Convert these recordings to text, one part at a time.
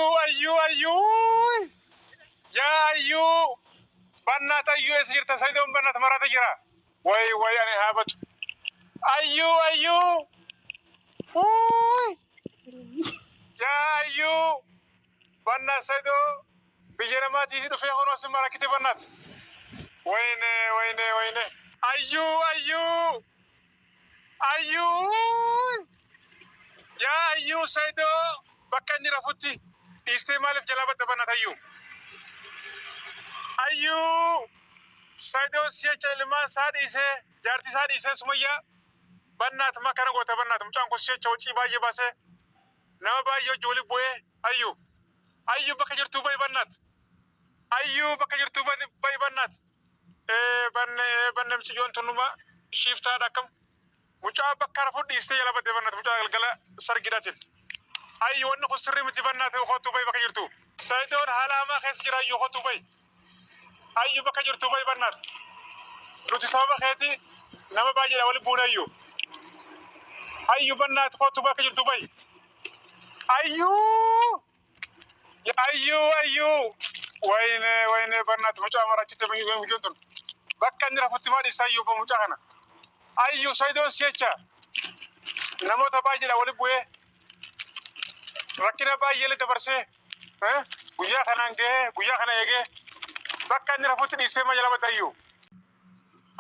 ayyuu yaa ayyuu bannaata ayyuu eessa jirta Saidoon bannaata maraata jira way ani haabatu ayyuu yaa ayyuu bannaat Saidoo biyya namaatii dhufee kunuunsi marakite bannaat wayne ayyuu yaa ayyuu Saidoo bakka inni rafutti dhiistee maaliif jalaa badda bannaat ayyuu Saidoon si'acha ilmaan isaa dhiisee jaartii isaa dhiisee Sumayyaa bannaat makana goota bannaat mucaan kun si'acha hojii baay'ee baasee nama baay'ee hojii waliin bu'ee ayyuu bakka jirtuu bayi bannaat ayyuu bakka jirtuu bayi bannaat banne miciyyoon tunnuma shiiftaadha akkam mucaa bakka rafu dhiistee jalaa badda bannaat mucaa galgala sargidhaatiin ayyuu wanni kun sirrii miti bannaat hootuu bayi bakka jirtuu Saidoon haala hamaa keessa jira ayyuu hootuu bayi ayyuu bakka jirtuu bayi bannaat nuti sababa keeti nama baay'eedha waliin buune ayyuu bannaat hootuu bakka jirtuu bayi ayyuu wayne bannaat mucaa marachite miyyoon tun bakka inni rafutti maa dhiista ayyuu mucaa kana ayyuu Saidoon si'acha namoota baay'eedha waliin bu'ee rakkina baay'ee dabarsee guyyaa kanaan gahee guyyaa kana eegee bakka inni rafutti dhiistee ma jala badda ayyuu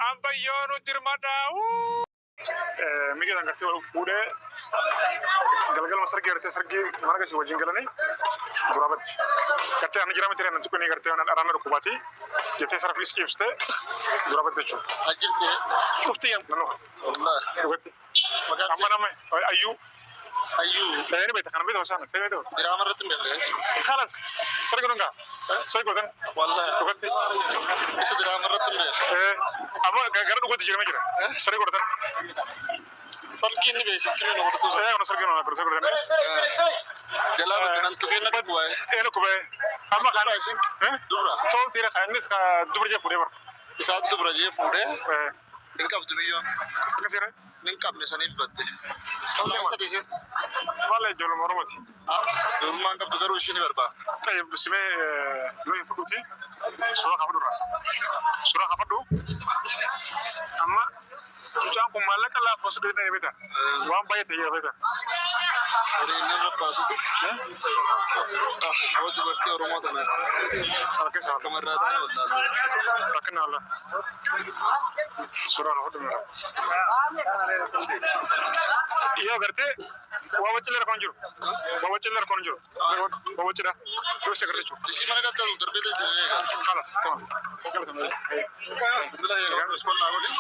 ambayyoonu dirmadhaa migi kan gartee fuudhee galgalma sargii gartee sargii marga si wajjin galanii duraabatti gartee ani jiraame tiree nanti kunii gartee araana dhukkubaati jettee sarafii iskibste duraabatti jechuudha. Ajirtee Dhuftii nanuha. Dhugatti. Amma nama ayyuu. Ini betul kan betul sana. Saya betul. Drama itu beres. Kalas. Sorry kau enggak. Sorry kau kan. Wallah. Dhugatti. Itu drama itu beres. Amma gara dhugatti jirame jira. Sorry kau kan. Falki ini basic ini nomor tu. Saya orang sorry kau sorry kau kan. Jalan dengan tu kena buat. Nak buat. Amma kan sih. Dura. So tidak kan ini sekarang dua je pulih ber. Saat tu beraja pulih. Lengkap tu dia. Kasih. Lengkap misalnya betul. Sama Satu sih. Malah jual moromati. Rumah angkat juga rusin berapa? Kayak bisme lo yang fukuti. Surah apa dulu? Amma jangan kumalah kalau pas sudah ini beda. Wang bayar tiga beda. Hari ini berapa sih? Aku tu berarti rumah tanah. Salah kesal. Kamar rata Allah. Rakan Allah. Surah apa dulu? Iya berarti bawa celer konjur. Bawa celer. Terus saya kerja. Di sini mana tu terbeda je. Kalas, tamam. Oke, tamam. Bila ya, sekolah aku ni.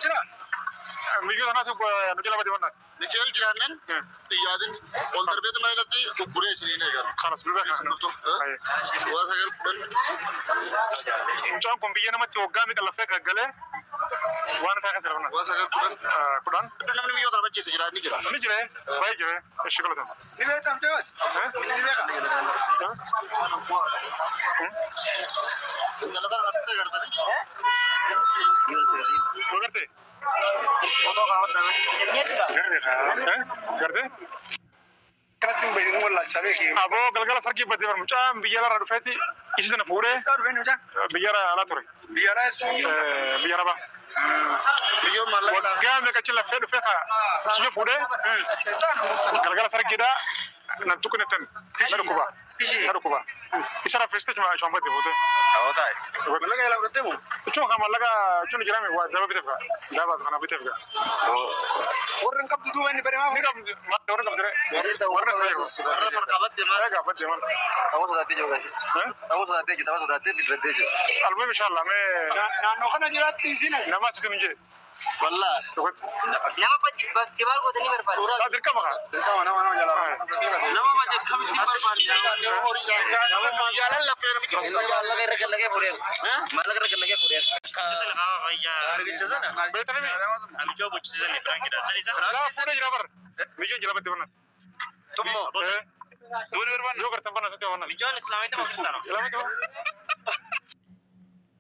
Cerah. Mungkin anak tu nujulah pada mana? Nikel jiranan. Iyadin. All terbeda mana nanti kubure sini ni kan. Kalas, berapa kan? Wah saya kan. Macam kompinya nama cioga ni kalau fake gale. Wana tak kasar mana? Wah saya kan. Kudan? Itu namanya mio terbaca sejarah ni jira. Ini jere, baik jere. Syukur tu. Ini betul betul. Ini betul. Kalau tak rasa kerja ni. Kerja? Foto kawat dah. Kerja? Kerja beri umur lah cabai ki. Abo galgala sarki bade bar mucha biyara radufati isi sana fuure Sir beri mucha. biyara ala tore Biara es. biyara ba Biar malah. wagga me kacila fedu feka sibe fuure galgala sarki da nan tukune tan nadu kuba isara feste cuma bade fote Awak tak? Mana kaya lawan temu? cuma kamal laga cuma jirame wa daba bitefka daba kana bitefka Orang kap tu ni beri mah. ni kam orang kam jere warna saya Orang sahabat dia mah. ga bade man Kamu sudah tiga juga. Kamu sudah tiga je. almuhim inshallah me Nah, nak nak jirat di sini. nama situ nje Wallah. Nama tibar ko tani berpan. sadir ka maka Nama jalan. Nama macam kami tibar pan. Jalan lah fair macam. Malah kerja lagi purian. Malah kerja lagi purian. Jasa nak apa ya? Jasa na. betul ni Kami coba jasa ni perang kita. Sari sari. ala fuure jirabar mijo jirabar de wana Tummo. Dua berpan. yo kartam bana sate wana Mijuan Islam itu makin tanam. selamat ho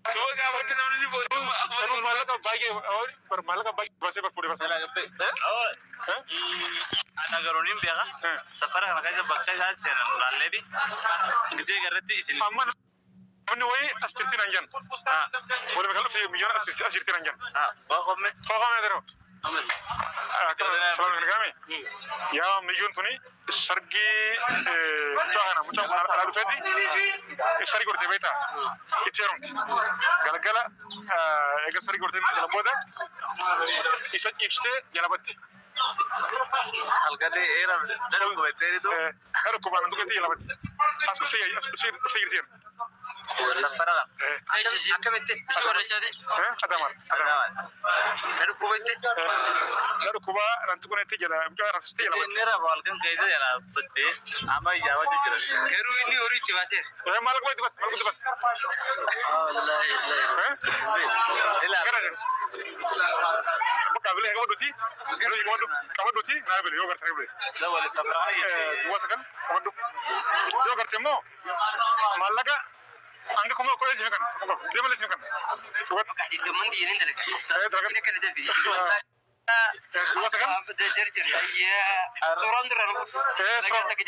Coba kau kita nama ni boleh. sanu malaka bagi और पर malaka bagi बसे पर पूरे बस Oh. أنا قرونين بيها سفرة أنا كذا بقى هذا سنة لالبي كذي قررتي إسمي أما من وين أسترتين أنجن ولا مكان في مليون أسترتين أنجن باخذ من فوق ما درو كم سلام عليكم يا مليون توني سرقي جاهنا متى على رفيتي سرقي قرتي بيتا كتيرون قال إيجا سرقي قرتي من جلبودا إيش إيشته جلبتي القدي إيرا دلوا كويتيري دو هركوا بنا دوكتي جلبتي أسكت سفرة ايش اكملت ايش ورشادي أدمر نركوبتي نركوبا ننتقل نتيجة بجوار رستي جلبتي نرى بالكن كيدا يلا بدي أما يجاوا جرا كيرو إني أوريتي باسه مالك بايد بس مالك بس لا إلا كرجل بقابله كودوتي كودوتي نابل يوغر تابل لا ولا سفرة dua sekan kawadu yogurt temo malaga anga kuma ko eji kan de mala kan wat itu mandi ini ndalek ini kan ada video dua sekan جرجر هي سورندر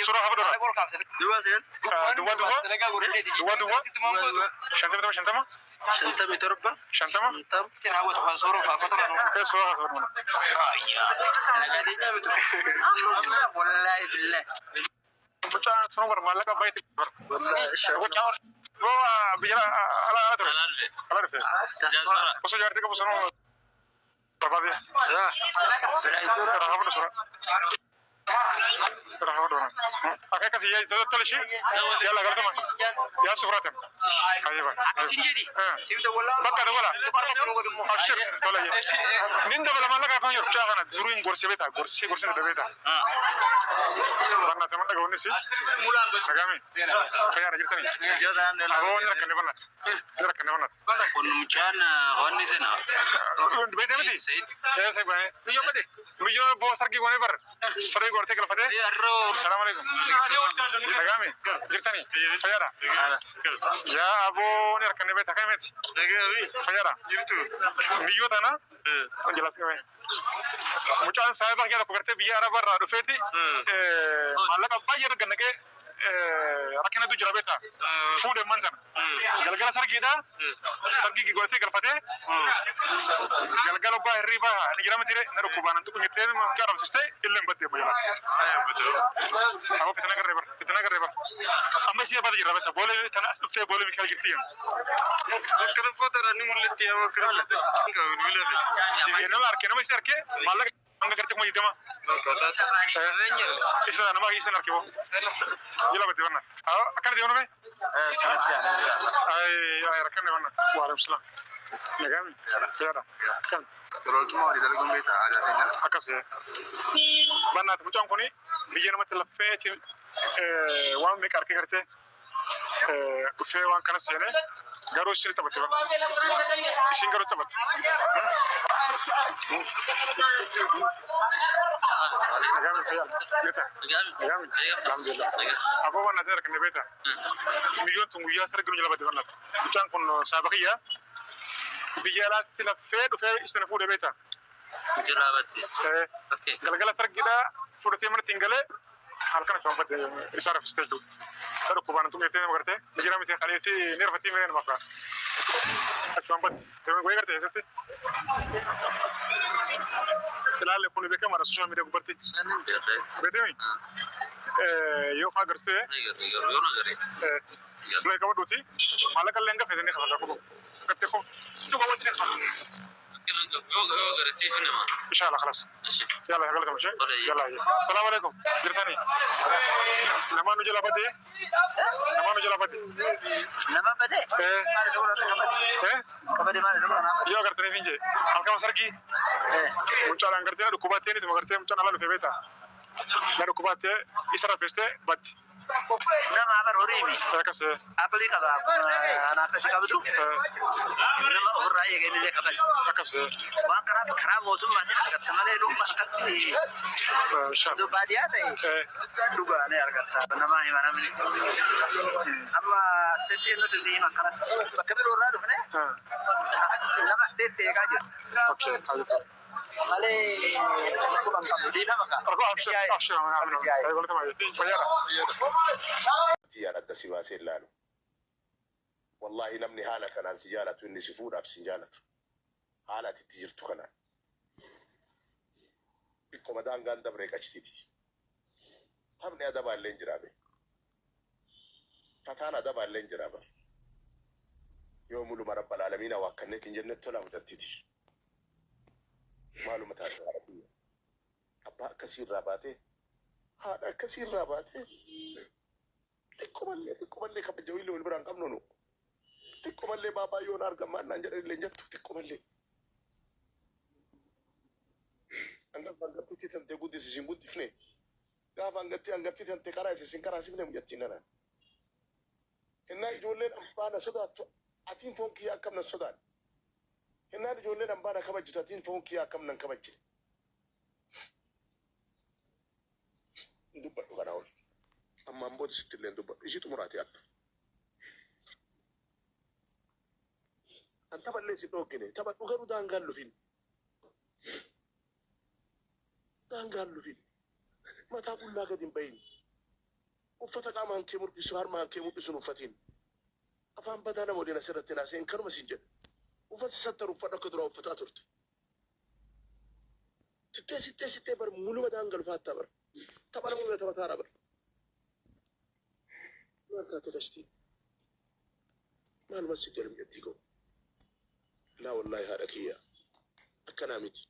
sura habdora dua sen dua shantama شنطة متربة shantama تناوت فصورة فقطرة sura habdora أنا قاعد أجامد والله بالله mucha sono malaga baiti wo bijala ala tro ala refe oso jarti ko sono babade rahabu sura rahabu akai kasi ya tolishi yalla galtama ya sufratan ayiba سنجدي سيبدا ولا bakka da wala abshir tolaje ninda bala malaga kan yor chagana duruin gorse beta gorse da beta banna tamanda gonni si agami fayara jirtani جدا نلا abo nira kanne banna كن مجانا هوني سنا beta mati سيد sai bane يوم بدي mijo bo sargi gone bar sare gorte kala fade يا رو assalamu alaikum agami jirtani fayara ya abo nira kanne beta kamet fayara jirtu mijo tana jelas kame mucaan sahiba kala kugarte biyara barra rufeti malaka bayar ganake rakina du jarabeta fude mandan galgala sargi ki gorte kala fade galgala ba riba ni jira matire naru kubana tu kunyete ma karam siste illen badde mayala abo fitna garre bar amma siya bad jarabeta bole tana asufte bole mikal gittiyan kada fotora ni multi abo kada ka wilale ina marke na sarke malaka anga garte ko yitama isa nama isa narkibo yala bade wana akana de wana be ay rakane wana wa alaykum salam nagami yara kan Terus mau di dalam beta ada tinggal. akase banat mutan koni bijena matala feti wa me karke garte ku fe wan kana sene garo shiri tabati ba ishin garo tabati nagami fayal yata nagami alhamdulillah abo wana tera kan beta million tungu ya sar gnu jala bade wana mutan kon sabaqiya bijala tina fedu fe isna fude beta جرابتي اوكي galgala sargida fudate mana tingale halkana chompa de isara festeju sar ko bana tumete magarte bijira mite khaliti nirfati meren maka chompa te goy garte sate filale kunu beka mara social media gubarti سنين بيخي bedemi yo fa garse يونا غري blay ka waduti malaka lenga fedeni khala ko kate ko tu ko wati khala يو غري سيفنا ما inshallah khalas ماشي يلا هقول لكم شيء يلا السلام عليكم جرتاني نما نجلا بدي لما بدي كبدي ما yo gartene finje alkam sargi muncala gartene do kubate ni to gartene muncala la febeta na kubate isara feste bat لما عبر هريمي kase أقولي كذا أنا أكتشف كذا لما هو رأيي قال لي كذا kase وأنا كنا في كلام موضوع ما تنا كنا له لون فنكتي inshallah دو بعديات دو بعدين أركض أنا ما هي أنا مني أما استدي إنه تزين ما كنا فكبر ورا هنا لما استدي كاجي okay مالي كمان كم دينا مكان أبشر أنا عامل أقول لك ما تيار الدسيبة سيلانو والله نمني حالك أنا سجالة إني سفود أب سجالة حالة تجرت خنا بكم دان غان دبرك أشتيتي تبني أدبا اللينجرابي فتانا أدبا اللينجرابي يوم لما رب العالمين وكنت جنة تلا ودتتي معلومات عربية أبا كثير راباته هذا كثير راباته تكمل لي كم جويل والبران كم نونو تكمل لي بابا يونار كمان نانجر اللي جت تكمل لي أنا فانغتي تيتم تقول سيسين بود فني كافانغتي أنغتي تيتم تكارا سيسين كارا سيفني مجتينا هنا يجولين أمبانا سودا أتين فون كيا كم نسودان هنا يجولين أمبانا كم جتاتين فون كيا كم نكمجي دبّا غناول أما أمبود ستيلين دبّا إجيتو مراتي أب أنت بالله سيتوكيني تبى تقولوا دانغالو فين ما تقول لا قديم بين وفتك أمان كيمور بسهر ما كيمور بسنو فتين أفهم بدانا مولينا سرتنا سين كانوا مسنجر وفت ستر وفت قدرة وفت أترت ستة بر مولو دانغالو فات بر تبى مولو تبى تارا بر ما تتشتي ما المسجل مجديكو لا والله هذا كيا أكنامتي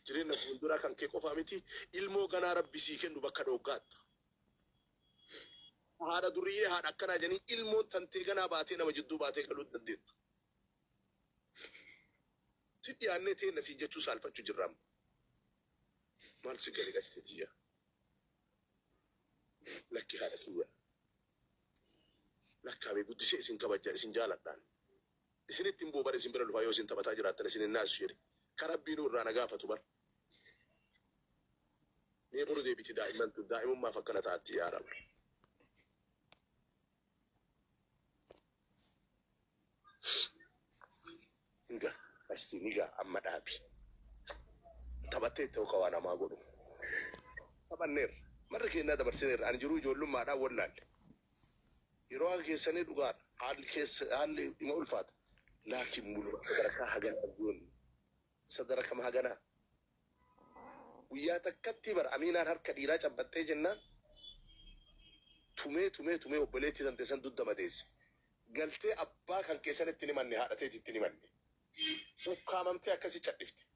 جرينا بندورا كان كيكو فامتي إلمو غنا ربي سيكن دوبا دوغات هذا دريه هذا كنا جني إلمو تنتي غنا باتي نما جدو باتي كلو تندين سيدي أني تي نسيجة شو سالفة شو جرام مال سكري كاستيتيا لك هذا كيوا لك هذا يقول شيء سنكبا سنجالتان سنة تيمبو باري سنبرا لفايو سنتبتا جراتنا سنة الناس شيري كربي نور رانا قافة بر ميمورو دي بيتي دائما ما فكنا تعطي يا رب نجا أستي نجا أما دابي تبتي توكا وانا ما أقوله طبعا نير مرة كنا دبر سنير أنا جرو جولو ما دا ولا يروح كيسني دوغار حال ما ألفات لكن مولو صدرك حاجة أقول صدرك ما هجنا ويا تكتبر أمينة هرك ديراج أبتة جنة تومي وبليتي تنتسن ضد مدرسة قلت أبا كان كيسان التني مني هذا تيجي التني مني وكاممتي أكسي شرفت